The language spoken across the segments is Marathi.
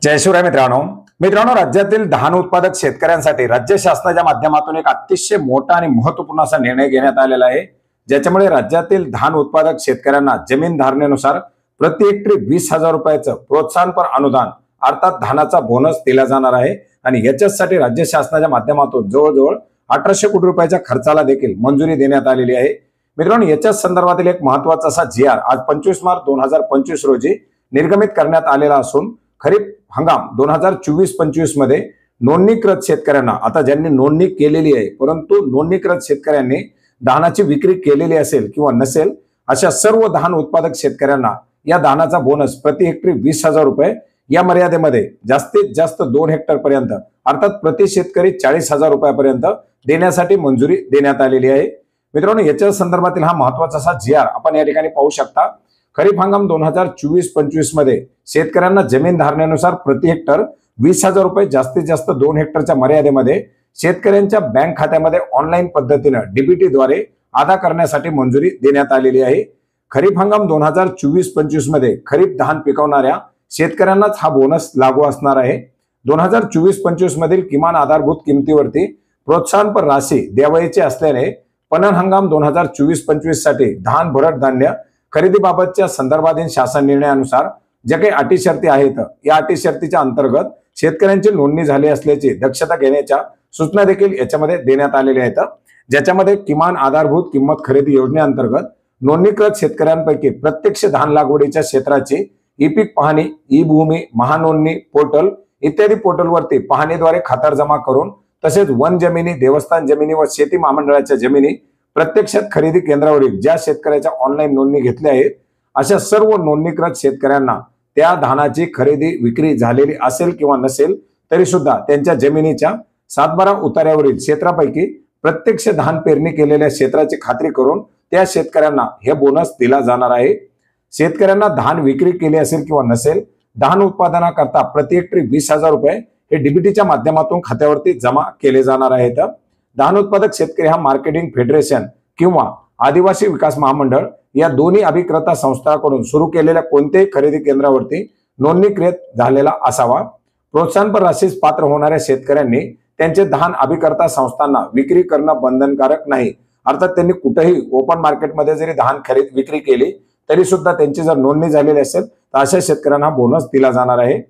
जय शिवराय मित्रांनो राज्यातील धान उत्पादक शेतकऱ्यांसाठी राज्य शासनाच्या माध्यमातून एक अतिशय मोठा आणि महत्त्वपूर्ण असा निर्णय घेण्यात आलेला आहे, ज्याच्यामुळे राज्यातील धान उत्पादक शेतकऱ्यांना जमीन धारणेनुसार प्रति हेक्टरी 20,000 रुपयाचं प्रोत्साहनपर अनुदान अर्थात धानाचा बोनस दिला जाणार आहे। आणि याच्यासाठी राज्य शासनाच्या माध्यमातून जवळजवळ 1800 कोटी रुपयाच्या खर्चाला देखील मंजुरी देण्यात आलेली आहे। मित्रांनो, याच्या संदर्भातील एक महत्त्वाचा असा GR आज 25 मार्च 2025 रोजी निर्गमित करण्यात आलेला असून खरीप हंगाम 2024-25 मध्ये नोंदणीकृत शेतकऱ्यांना, आता ज्यांनी नोंदणी केलेली आहे परंतु नोंदणीकृत शेतकऱ्यांनी धानाची विक्री केलेली असेल किंवा नसेल अशा सर्व धान उत्पादक शेतकऱ्यांना या धानाचा बोनस प्रति हेक्टरी 20,000 रुपये या मर्यादेमध्ये जास्तीत जास्त 2 हेक्टर पर्यंत अर्थात प्रति शेतकरी 40,000 रुपयापर्यंत देण्यासाठी मंजुरी देण्यात आलेली आहे। मित्रांनो, याच्या संदर्भातील हा महत्त्वाचा असा GR आपण या ठिकाणी पाहू शकता। खरीप हंगाम 2024-25 मध्ये शेतकऱ्यांना जमीन धारणेनुसार प्रति हेक्टर 20,000 रुपये जास्तीत जास्त 2 हेक्टरच्या मर्यादेमध्ये शेतकऱ्यांच्या बँक खात्यामध्ये ऑनलाईन पद्धतीने DBT द्वारे अदा करण्यासाठी मंजुरी देण्यात आलेली आहे। खरीप हंगाम 2024-25 मध्ये खरीप धान पिकवणाऱ्या शेतकऱ्यांनाच हा बोनस लागू असणार आहे। 2024-25 मधील किमान आधारभूत किमतीवरती प्रोत्साहनपर राशी द्यावयाची असल्याने पणन हंगाम 2024-25 साठी धान भरड धान्य खरेदीबाबतच्या संदर्भातील शासन निर्णयानुसार ज्या काही अटी शर्ती आहेत या अटी शर्तीच्या अंतर्गत शेतकऱ्यांची नोंदणी झाली असल्याची दक्षता घेण्याच्या सूचना देखील याच्यामध्ये देण्यात आलेल्या आहेत, ज्याच्यामध्ये किमान आधारभूत किंमत खरेदी योजनेअंतर्गत नोंदणीकृत शेतकऱ्यांपैकी प्रत्यक्ष धान लागवडीच्या क्षेत्राची ई-पीक पाहणी, ई-भूमी, महानोंदणी पोर्टल इत्यादी पोर्टलवरती पाहणीद्वारे खातर जमा करून तसेच वन जमिनी, देवस्थान जमिनी व शेती महामंडळाच्या जमिनी प्रत्यक्षात खरेदी केंद्रावरील ज्या शेतकऱ्याच्या ऑनलाईन नोंदणी घेतल्या आहेत अशा सर्व नोंदणीकृत शेतकऱ्यांना त्या धानाची खरेदी विक्री झालेली असेल किंवा नसेल तरी सुद्धा त्यांच्या जमिनीच्या 7/12 उतार्यावरील क्षेत्रापैकी प्रत्यक्ष धान पेरणी केलेल्या क्षेत्राची खात्री करून त्या शेतकऱ्यांना हे बोनस दिला जाणार आहे। शेतकऱ्यांना धान विक्री केली असेल किंवा नसेल धान उत्पादनाकरता प्रति हेक्टरी 20,000 रुपये हे DBTच्या माध्यमातून खात्यावरती जमा केले जाणार आहेत। धान उत्पादक शेतकरी हा मार्केटिंग फेडरेशन किंवा आदिवासी विकास महामंडळ या दोन्ही अभिकर्ता संस्थांकडून सुरू केलेल्या कोणत्याही खरेदी केंद्रावरती नोंदणीकृत झालेला असावा। प्रोत्साहनपर राशीस पात्र होणाऱ्या शेतकऱ्यांनी त्यांचे धान अभिकर्ता संस्थांना विक्री करणं बंधनकारक नाही, अर्थात त्यांनी कुठेही ओपन मार्केटमध्ये जरी धान विक्री केली तरी सुद्धा त्यांची जर नोंदणी झालेली असेल तर अशा शेतकऱ्यांना बोनस दिला जाणार आहे।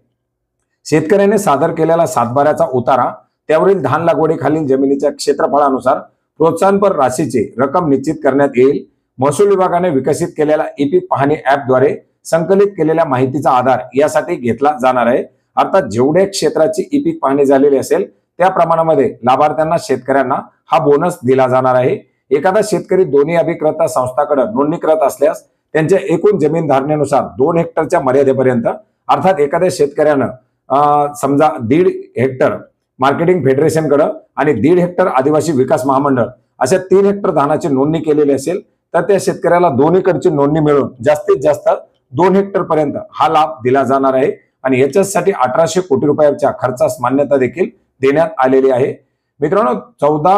शेतकऱ्याने सादर केलेला 7/12चा उतारा त्यावरील धान लागवडीखालील जमिनीच्या क्षेत्रफळानुसार प्रोत्साहनपर राशीची रक्कम निश्चित करण्यात येईल। महसूल विभागाने विकसित केलेला ई-पीक पाहणी ऍपद्वारे संकलित केलेल्या माहितीचा आधार यासाठी घेतला जाणार आहे। अर्थात जेवढ्या क्षेत्राची ई-पीक पाहणी झालेली असेल त्या प्रमाणामध्ये लाभार्थ्यांना शेतकऱ्यांना हा बोनस दिला जाणार आहे। एखादा शेतकरी दोन्ही अभिकर्ता संस्थांकडे नोंदणीकृत असल्यास त्यांच्या एकूण जमीन धारणेनुसार 2 हेक्टरच्या मर्यादेपर्यंत अर्थात एखाद्या शेतकऱ्यानं समजा 1.5 हेक्टर मार्केटिंग फेडरेशनकडे आणि 1.5 हेक्टर आदिवासी विकास महामंडळ अशा 3 हेक्टर धानाची नोंदणी केलेली असेल तर त्या शेतकऱ्याला दोन्हीकडची नोंदणी मिळून जास्तीत जास्त 2 हेक्टर पर्यंत हा लाभ दिला जाणार आहे। आणि याच्यासाठी 1800 कोटी रुपयाच्या खर्चास मान्यता देखील देण्यात आलेली आहे। मित्रांनो, 14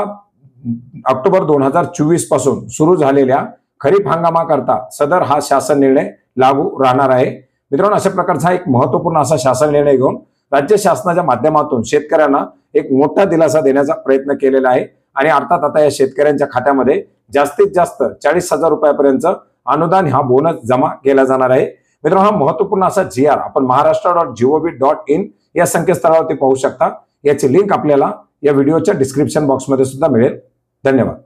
ऑक्टोबर 2024 पासून सुरू झालेल्या खरीप हंगामाकरता सदर हा शासन निर्णय लागू राहणार आहे। मित्रांनो, अशा प्रकारचा एक महत्त्वपूर्ण असा शासन निर्णय घेऊन राज्य शासनाच्या माध्यमातून शेतकऱ्यांना एक मोठा दिलासा देण्याचा प्रयत्न केलेला आहे। आणि अर्थात आता या शेतकऱ्यांच्या खात्यामध्ये जास्तीत जास्त 40,000 रुपयापर्यंत अनुदान हा बोनस जमा केला जाणार आहे। मित्रांनो, हा महत्त्वपूर्ण असा GR आपण maharashtra.gov.in या संकेतस्थळावरती पाहू शकता। याची लिंक आपल्याला या व्हिडिओच्या डिस्क्रिप्शन बॉक्समध्ये सुद्धा मिळेल। धन्यवाद।